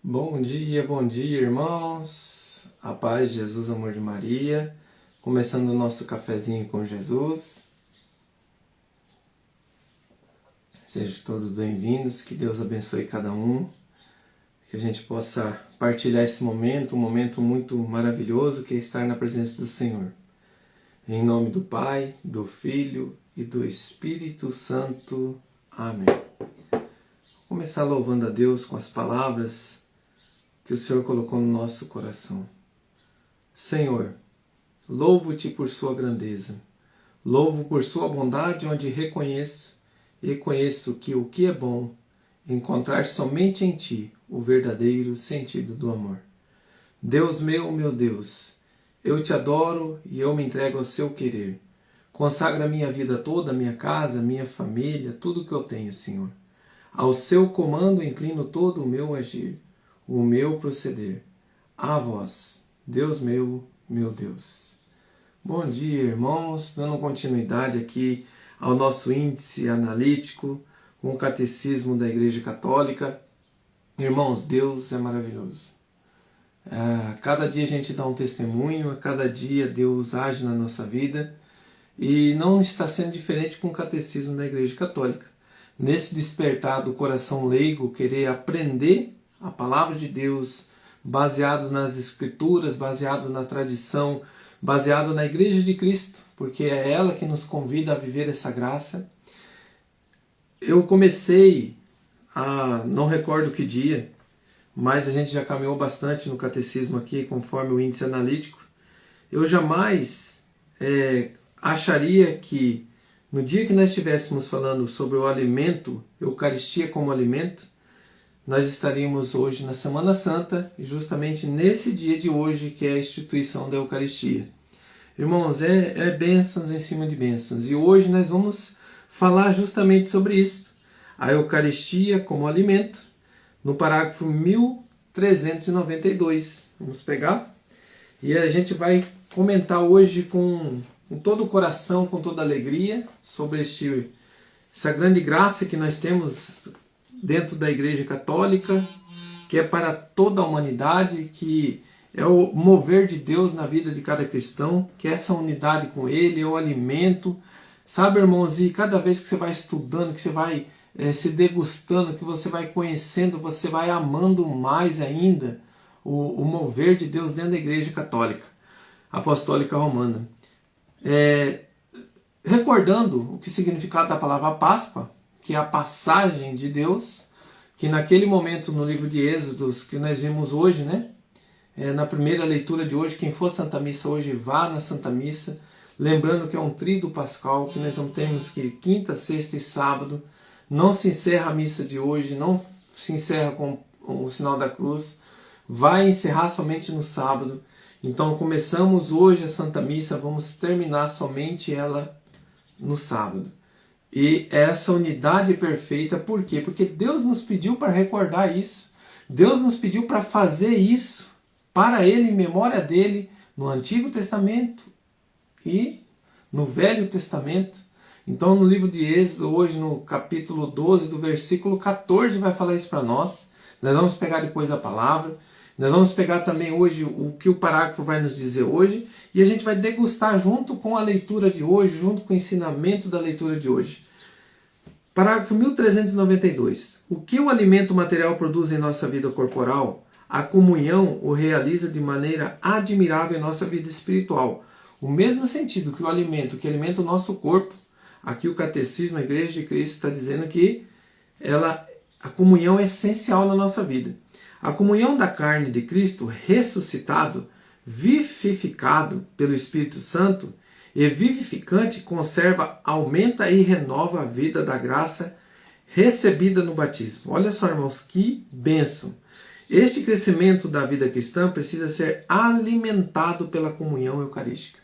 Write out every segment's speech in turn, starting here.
Bom dia, irmãos. A paz de Jesus, amor de Maria. Começando o nosso cafezinho com Jesus. Sejam todos bem-vindos, que Deus abençoe cada um. Que a gente possa partilhar esse momento, um momento muito maravilhoso que é estar na presença do Senhor. Em nome do Pai, do Filho e do Espírito Santo. Amém. Vou começar louvando a Deus com as palavras que o Senhor colocou no nosso coração. Senhor, louvo-te por sua grandeza. Louvo por sua bondade, onde reconheço que o que é bom, encontrar somente em ti o verdadeiro sentido do amor. Deus meu Deus, eu te adoro e eu me entrego ao seu querer. Consagra minha vida toda, minha casa, minha família, tudo que eu tenho, Senhor. Ao seu comando inclino todo o meu agir, o meu proceder. A vós, Deus meu Deus. Bom dia, irmãos. Dando continuidade aqui ao nosso índice analítico com o Catecismo da Igreja Católica. Irmãos, Deus é maravilhoso. Cada dia a gente dá um testemunho, a cada dia Deus age na nossa vida e não está sendo diferente com o Catecismo da Igreja Católica. Nesse despertar do coração leigo, querer aprender a palavra de Deus, baseado nas Escrituras, baseado na tradição, baseado na Igreja de Cristo, porque é ela que nos convida a viver essa graça. Eu comecei não recordo que dia, mas a gente já caminhou bastante no catecismo aqui, conforme o índice analítico. Eu jamais acharia que no dia que nós estivéssemos falando sobre o alimento, Eucaristia como alimento, nós estaríamos hoje na Semana Santa, e justamente nesse dia de hoje que é a instituição da Eucaristia. Irmãos, é bênçãos em cima de bênçãos, e hoje nós vamos falar justamente sobre isso. A Eucaristia como alimento, no parágrafo 1392. Vamos pegar? E a gente vai comentar hoje com todo o coração, com toda a alegria, sobre essa grande graça que nós temos dentro da Igreja Católica, que é para toda a humanidade, que é o mover de Deus na vida de cada cristão, que é essa unidade com Ele, é o alimento. Sabe, irmãos, e cada vez que você vai estudando, que você vai se degustando, que você vai conhecendo, você vai amando mais ainda o mover de Deus dentro da Igreja Católica Apostólica Romana. Recordando o que significado da palavra Páscoa, que é a passagem de Deus, que naquele momento no livro de Êxodos, que nós vimos hoje, na primeira leitura de hoje, quem for à Santa Missa hoje, vá na Santa Missa, lembrando que é um tríduo pascal, que nós vamos termos que quinta, sexta e sábado, não se encerra a missa de hoje, não se encerra com o sinal da cruz, vai encerrar somente no sábado. Então começamos hoje a Santa Missa, vamos terminar somente ela no sábado. E essa unidade perfeita, por quê? Porque Deus nos pediu para recordar isso. Deus nos pediu para fazer isso para Ele, em memória dEle, no Antigo Testamento e no Velho Testamento. Então no livro de Êxodo, hoje no capítulo 12, do versículo 14, vai falar isso para nós. Nós vamos pegar depois a palavra. Nós vamos pegar também hoje o que o parágrafo vai nos dizer hoje, e a gente vai degustar junto com a leitura de hoje, junto com o ensinamento da leitura de hoje. Parágrafo 1392. O que o alimento material produz em nossa vida corporal, a comunhão o realiza de maneira admirável em nossa vida espiritual. O mesmo sentido que o alimento, que alimenta o nosso corpo, aqui o Catecismo, a Igreja de Cristo está dizendo que a comunhão é essencial na nossa vida. A comunhão da carne de Cristo ressuscitado, vivificado pelo Espírito Santo e vivificante, conserva, aumenta e renova a vida da graça recebida no batismo. Olha só, irmãos, que bênção! Este crescimento da vida cristã precisa ser alimentado pela comunhão eucarística.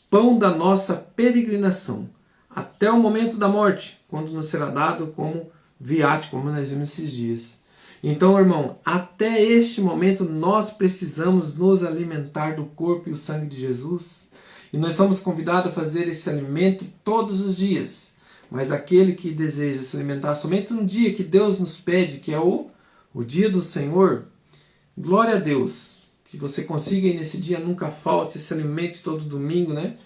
Pão da nossa peregrinação, até o momento da morte, quando nos será dado como viático, como nós vimos esses dias. Então, irmão, até este momento nós precisamos nos alimentar do corpo e o sangue de Jesus. E nós somos convidados a fazer esse alimento todos os dias. Mas aquele que deseja se alimentar somente no dia que Deus nos pede, que é o o dia do Senhor, glória a Deus, que você consiga ir nesse dia, nunca falte, se alimente todo domingo, né?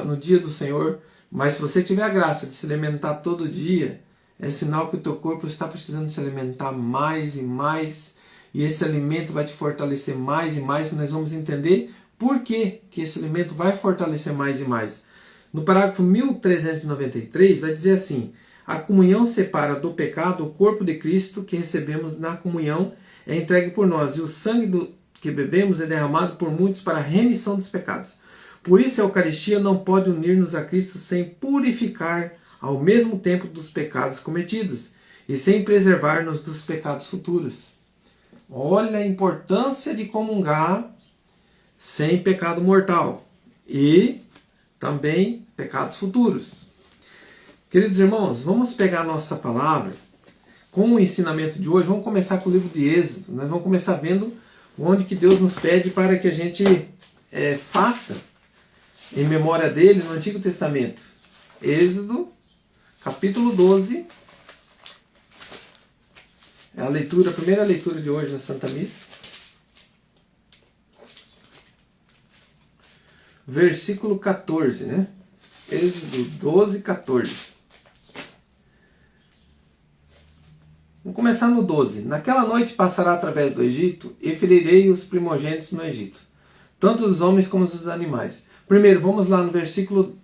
No dia do Senhor. Mas se você tiver a graça de se alimentar todo dia, é sinal que o teu corpo está precisando se alimentar mais e mais, e esse alimento vai te fortalecer mais e mais, e nós vamos entender por que esse alimento vai fortalecer mais e mais. No parágrafo 1393 vai dizer assim: a comunhão separa do pecado o corpo de Cristo que recebemos na comunhão, é entregue por nós, e o sangue que bebemos é derramado por muitos para a remissão dos pecados. Por isso a Eucaristia não pode unir-nos a Cristo sem purificar ao mesmo tempo dos pecados cometidos e sem preservar-nos dos pecados futuros. Olha a importância de comungar sem pecado mortal e também pecados futuros. Queridos irmãos, vamos pegar a nossa palavra com o ensinamento de hoje. Vamos começar com o livro de Êxodo. Nós vamos começar vendo onde que Deus nos pede para que a gente faça em memória dele no Antigo Testamento. Êxodo, capítulo 12. É a primeira leitura de hoje na Santa Missa. Versículo 14, né? Êxodo 12, 14. Vamos começar no 12. Naquela noite passará através do Egito e ferirei os primogênitos no Egito, tanto os homens como os animais. Primeiro, vamos lá no versículo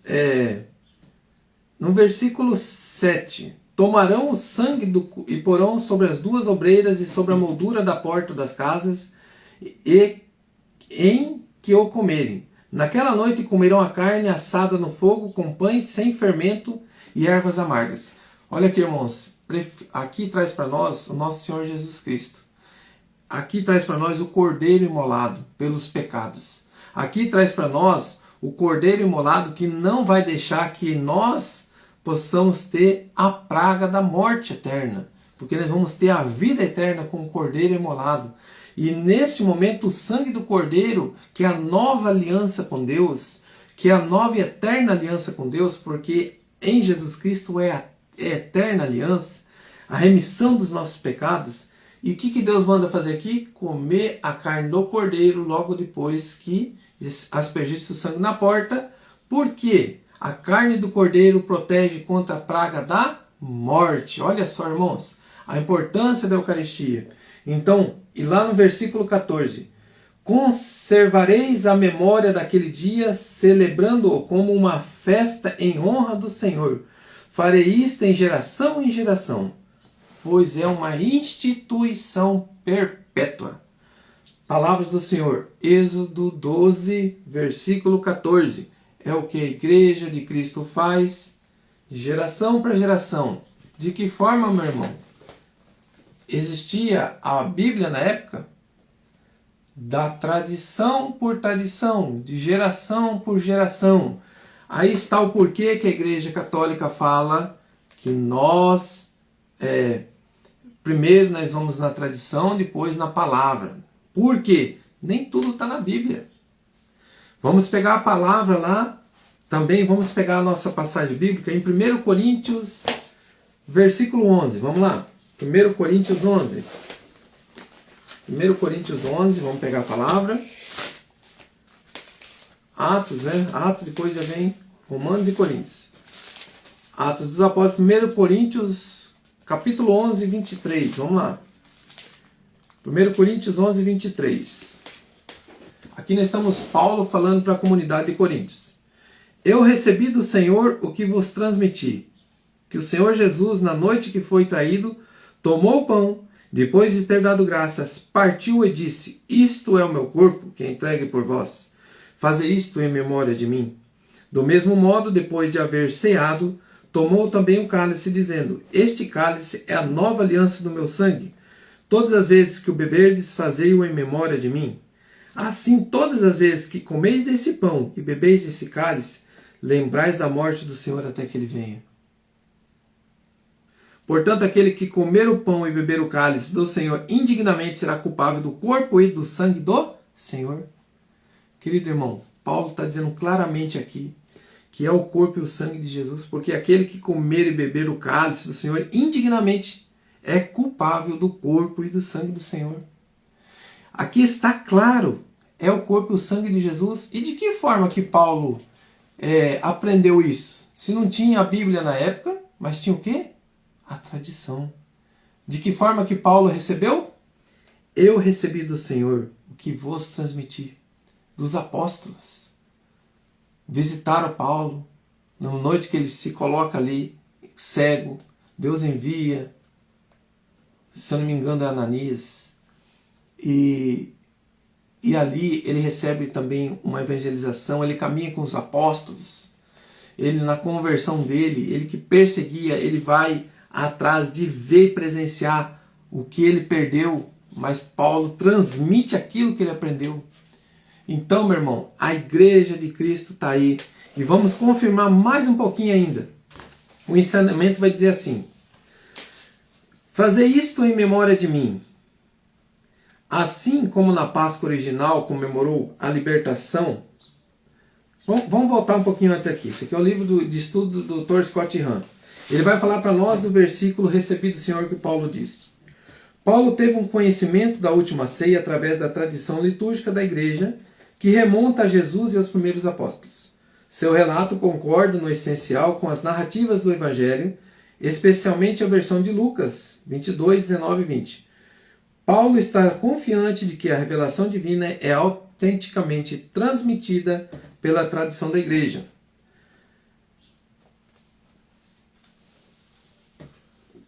7. Tomarão o sangue e porão sobre as duas obreiras e sobre a moldura da porta das casas em que o comerem. Naquela noite comerão a carne assada no fogo com pães sem fermento e ervas amargas. Olha aqui, irmãos, aqui traz para nós o nosso Senhor Jesus Cristo. Aqui traz para nós o cordeiro imolado pelos pecados. Aqui traz para nós o cordeiro imolado que não vai deixar que nós possamos ter a praga da morte eterna, porque nós vamos ter a vida eterna com o cordeiro imolado. E neste momento o sangue do cordeiro, que é a nova aliança com Deus, que é a nova e eterna aliança com Deus, porque em Jesus Cristo é a eterna aliança, a remissão dos nossos pecados. E o que Deus manda fazer aqui? Comer a carne do cordeiro logo depois que aspergisse o sangue na porta, porque a carne do cordeiro protege contra a praga da morte. Olha só, irmãos, a importância da Eucaristia. Então, e lá no versículo 14, conservareis a memória daquele dia, celebrando-o como uma festa em honra do Senhor. Farei isto em geração, pois é uma instituição perpétua. Palavras do Senhor, Êxodo 12, versículo 14. É o que a Igreja de Cristo faz de geração para geração. De que forma, meu irmão? Existia a Bíblia na época? Da tradição por tradição, de geração por geração. Aí está o porquê que a Igreja Católica fala que nós, primeiro nós vamos na tradição, depois na palavra. Por quê? Nem tudo está na Bíblia. Vamos pegar a palavra lá, também vamos pegar a nossa passagem bíblica em 1 Coríntios, versículo 11. Vamos lá, 1 Coríntios 11. 1 Coríntios 11, vamos pegar a palavra. Atos, né? Atos, depois já vem Romanos e Coríntios. Atos dos Apóstolos, 1 Coríntios, capítulo 11, 23. Vamos lá. 1 Coríntios 11, 23. Aqui nós estamos Paulo falando para a comunidade de Coríntios. Eu recebi do Senhor o que vos transmiti, que o Senhor Jesus, na noite que foi traído, tomou o pão, depois de ter dado graças, partiu e disse: isto é o meu corpo, que é entregue por vós. Fazei isto em memória de mim. Do mesmo modo, depois de haver ceado, tomou também o cálice, dizendo: este cálice é a nova aliança do meu sangue. Todas as vezes que o beberdes, fazei-o em memória de mim. Assim, todas as vezes que comeis desse pão e bebeis desse cálice, lembrais da morte do Senhor até que ele venha. Portanto, aquele que comer o pão e beber o cálice do Senhor indignamente será culpável do corpo e do sangue do Senhor. Querido irmão, Paulo está dizendo claramente aqui que é o corpo e o sangue de Jesus, porque aquele que comer e beber o cálice do Senhor indignamente é culpável do corpo e do sangue do Senhor. Aqui está claro, é o corpo e o sangue de Jesus. E de que forma que Paulo aprendeu isso? Se não tinha a Bíblia na época, mas tinha o quê? A tradição. De que forma que Paulo recebeu? Eu recebi do Senhor o que vos transmiti, dos apóstolos. Visitaram Paulo, na noite que ele se coloca ali, cego, Deus envia, se eu não me engano é Ananias, e ali ele recebe também uma evangelização, ele caminha com os apóstolos, ele na conversão dele, ele que perseguia, ele vai atrás de ver e presenciar o que ele perdeu, mas Paulo transmite aquilo que ele aprendeu. Então, meu irmão, a igreja de Cristo está aí. E vamos confirmar mais um pouquinho ainda. O ensinamento vai dizer assim: fazer isto em memória de mim. Assim como na Páscoa original comemorou a libertação. Vamos voltar um pouquinho antes aqui. Esse aqui é o livro de estudo do Dr. Scott Hahn. Ele vai falar para nós do versículo recebido do Senhor que Paulo diz. Paulo teve um conhecimento da última ceia através da tradição litúrgica da igreja que remonta a Jesus e aos primeiros apóstolos. Seu relato concorda no essencial com as narrativas do Evangelho, especialmente a versão de Lucas 22, 19 e 20. Paulo está confiante de que a revelação divina é autenticamente transmitida pela tradição da igreja.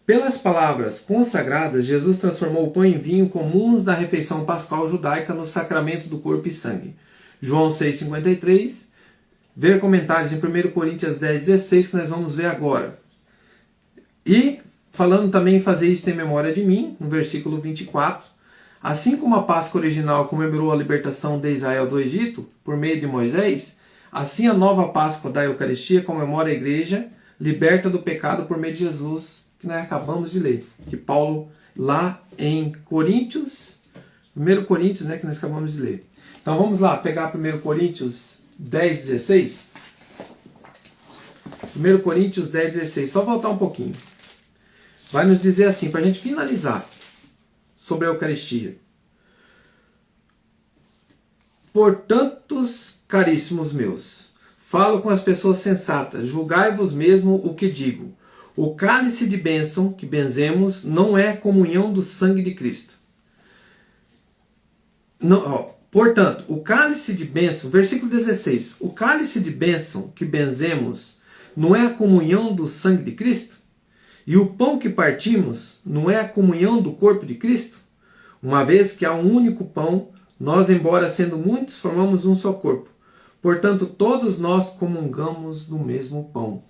Pelas palavras consagradas, Jesus transformou o pão em vinho comuns da refeição pascal judaica no sacramento do corpo e sangue. João 6,53. Ver comentários em 1 Coríntios 10,16 que nós vamos ver agora. E falando também em fazer isso em memória de mim, no versículo 24. Assim como a Páscoa original comemorou a libertação de Israel do Egito por meio de Moisés, assim a nova Páscoa da Eucaristia comemora a igreja liberta do pecado por meio de Jesus, que nós acabamos de ler, que Paulo lá em Coríntios, 1 Coríntios, né, que nós acabamos de ler. Então vamos lá, pegar 1 Coríntios 10, 16. 1 Coríntios 10, 16, só voltar um pouquinho. Vai nos dizer assim, para a gente finalizar sobre a Eucaristia. Portanto, caríssimos meus, falo com as pessoas sensatas, julgai-vos mesmo o que digo. O cálice de bênção que benzemos não é comunhão do sangue de Cristo. Não, portanto, o cálice de bênção, versículo 16, o cálice de bênção que benzemos não é a comunhão do sangue de Cristo? E o pão que partimos não é a comunhão do corpo de Cristo? Uma vez que há um único pão, nós, embora sendo muitos, formamos um só corpo. Portanto, todos nós comungamos do mesmo pão.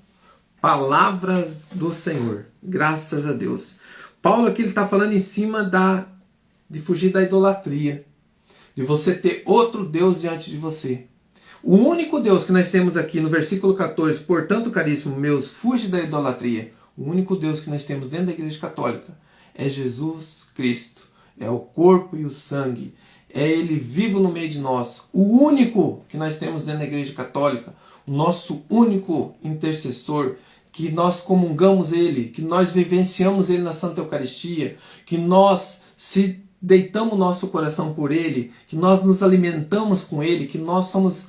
Palavras do Senhor. Graças a Deus. Paulo aqui está falando em cima de fugir da idolatria. De você ter outro Deus diante de você. O único Deus que nós temos aqui no versículo 14, portanto, caríssimo meus, fuge da idolatria. O único Deus que nós temos dentro da Igreja Católica é Jesus Cristo. É o corpo e o sangue. É Ele vivo no meio de nós. O único que nós temos dentro da Igreja Católica. O nosso único intercessor. Que nós comungamos Ele. Que nós vivenciamos Ele na Santa Eucaristia. Que nós se deitamos nosso coração por Ele. Que nós nos alimentamos com Ele. Que nós somos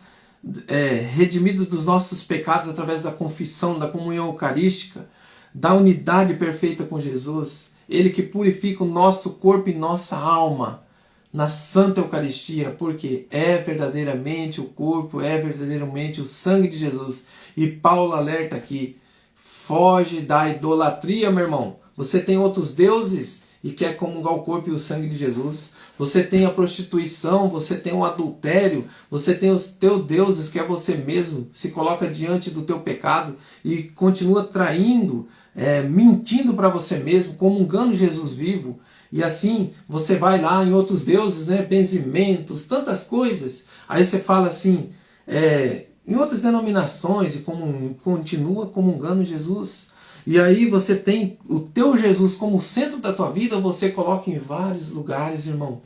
redimidos dos nossos pecados através da confissão, da comunhão eucarística. Da unidade perfeita com Jesus. Ele que purifica o nosso corpo e nossa alma na Santa Eucaristia, porque é verdadeiramente o corpo, é verdadeiramente o sangue de Jesus. E Paulo alerta aqui, foge da idolatria, meu irmão. Você tem outros deuses e quer comungar o corpo e o sangue de Jesus. Você tem a prostituição, você tem o adultério, você tem os teus deuses, que é você mesmo, se coloca diante do teu pecado e continua traindo, mentindo para você mesmo, comungando Jesus vivo. E assim você vai lá em outros deuses, né, benzimentos, tantas coisas. Aí você fala assim, em outras denominações, e continua comungando Jesus. E aí você tem o teu Jesus como centro da tua vida, você coloca em vários lugares, irmão.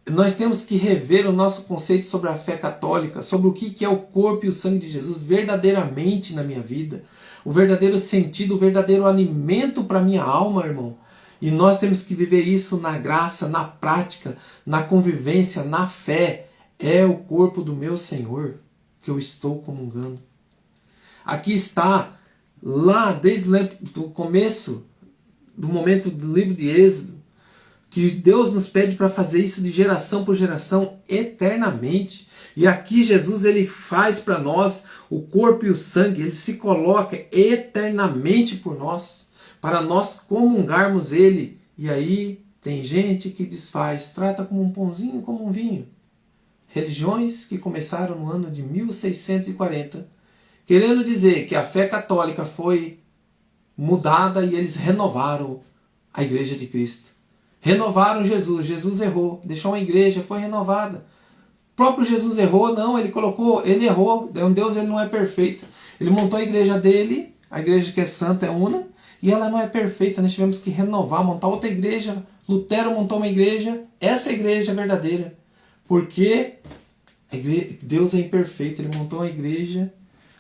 Nós temos que rever o nosso conceito sobre a fé católica, sobre o que é o corpo e o sangue de Jesus verdadeiramente na minha vida. O verdadeiro sentido, o verdadeiro alimento para a minha alma, irmão. E nós temos que viver isso na graça, na prática, na convivência, na fé. É o corpo do meu Senhor que eu estou comungando. Aqui está, lá desde o começo do momento do livro de Êxodo, que Deus nos pede para fazer isso de geração por geração, eternamente. E aqui Jesus, ele faz para nós o corpo e o sangue, ele se coloca eternamente por nós, para nós comungarmos ele. E aí tem gente que desfaz, trata como um pãozinho, como um vinho. Religiões que começaram no ano de 1640, querendo dizer que a fé católica foi mudada e eles renovaram a Igreja de Cristo. Renovaram Jesus. Jesus errou, deixou uma igreja, foi renovada. O próprio Jesus errou? Não, ele errou. Deus, ele não é perfeito. Ele montou a igreja dele, a igreja que é santa, é una, e ela não é perfeita. Nós tivemos que renovar, montar outra igreja. Lutero montou uma igreja, essa igreja é verdadeira. Porque Deus é imperfeito, ele montou uma igreja,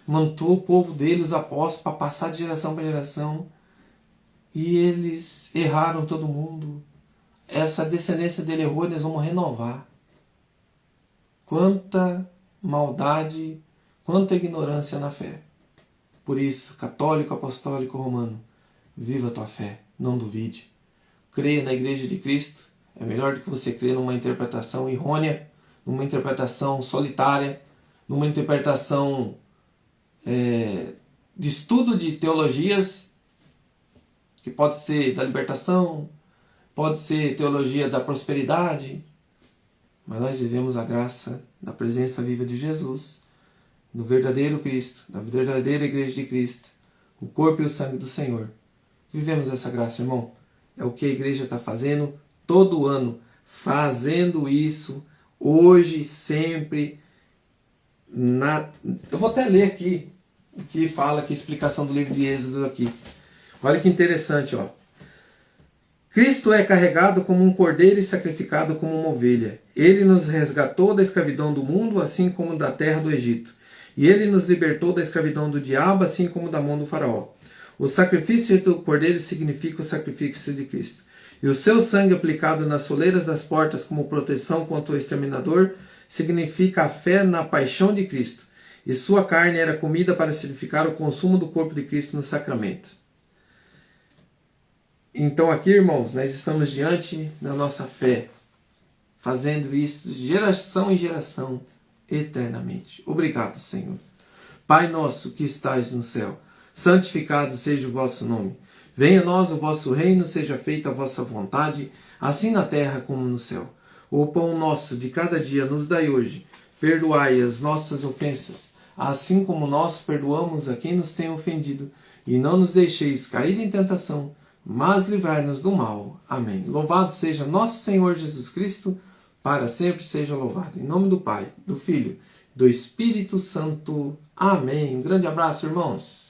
montou o povo dele, os apóstolos, para passar de geração para geração. E eles erraram todo mundo. Essa descendência dele errou, nós vamos renovar. Quanta maldade, quanta ignorância na fé. Por isso, católico, apostólico, romano, viva a tua fé, não duvide. Creia na Igreja de Cristo, é melhor do que você crer numa interpretação errônea, numa interpretação solitária, numa interpretação de estudo de teologias, que pode ser da libertação, pode ser teologia da prosperidade, mas nós vivemos a graça da presença viva de Jesus, do verdadeiro Cristo, da verdadeira Igreja de Cristo, o corpo e o sangue do Senhor. Vivemos essa graça, irmão. É o que a igreja está fazendo todo ano, fazendo isso, hoje, sempre. Eu vou até ler aqui o que fala aqui, a explicação do livro de Êxodo aqui. Olha que interessante, ó. Cristo é carregado como um cordeiro e sacrificado como uma ovelha. Ele nos resgatou da escravidão do mundo, assim como da terra do Egito. E ele nos libertou da escravidão do diabo, assim como da mão do faraó. O sacrifício do cordeiro significa o sacrifício de Cristo. E o seu sangue aplicado nas soleiras das portas como proteção contra o exterminador significa a fé na paixão de Cristo. E sua carne era comida para significar o consumo do corpo de Cristo no sacramento. Então aqui, irmãos, nós estamos diante da nossa fé, fazendo isso de geração em geração, eternamente. Obrigado, Senhor. Pai nosso que estais no céu, santificado seja o vosso nome. Venha a nós o vosso reino, seja feita a vossa vontade, assim na terra como no céu. O pão nosso de cada dia nos dai hoje. Perdoai as nossas ofensas, assim como nós perdoamos a quem nos tem ofendido. E não nos deixeis cair em tentação, mas livrai-nos do mal. Amém. Louvado seja nosso Senhor Jesus Cristo, para sempre seja louvado. Em nome do Pai, do Filho, do Espírito Santo. Amém. Um grande abraço, irmãos.